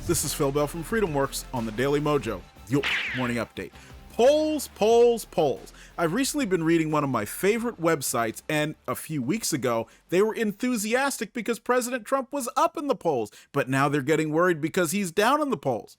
This is Phil Bell from FreedomWorks on the Daily Mojo, your morning update. Polls, polls, polls. I've recently been reading one of my favorite websites, and a few weeks ago, they were enthusiastic because President Trump was up in the polls, but now they're getting worried because he's down in the polls.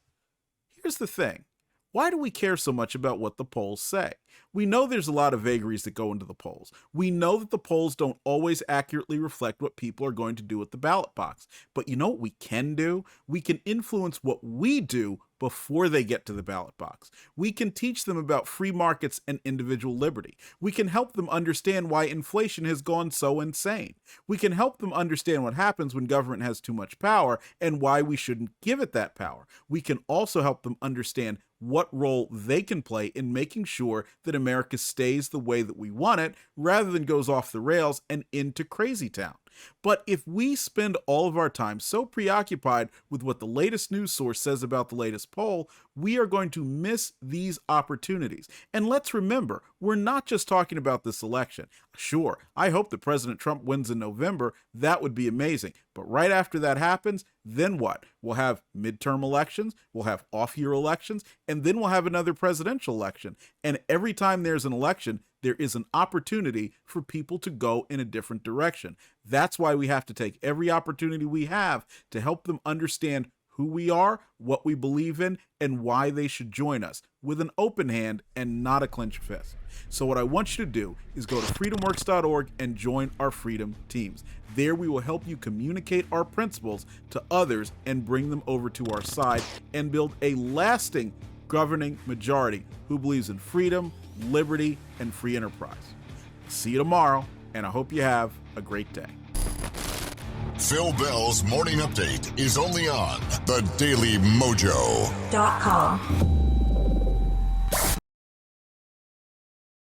Here's the thing. Why do we care so much about what the polls say? We know there's a lot of vagaries that go into the polls. We know that the polls don't always accurately reflect what people are going to do at the ballot box. But you know what we can do? We can influence what we do before they get to the ballot box. We can teach them about free markets and individual liberty. We can help them understand why inflation has gone so insane. We can help them understand what happens when government has too much power and why we shouldn't give it that power. We can also help them understand what role they can play in making sure that America stays the way that we want it rather than goes off the rails and into crazy town. But if we spend all of our time so preoccupied with what the latest news source says about the latest poll, we are going to miss these opportunities. And let's remember, we're not just talking about this election. Sure, I hope that President Trump wins in November. That would be amazing. But right after that happens, then what? We'll have midterm elections, we'll have off-year elections, and then we'll have another presidential election. And every time there's an election, there is an opportunity for people to go in a different direction. That's why we have to take every opportunity we have to help them understand who we are, what we believe in, and why they should join us with an open hand and not a clenched fist. So what I want you to do is go to freedomworks.org and join our freedom teams. There we will help you communicate our principles to others and bring them over to our side and build a lasting governing majority who believes in freedom, liberty, and free enterprise. See you tomorrow, and I hope you have a great day. Phil Bell's Morning Update is only on the Daily Mojo.com.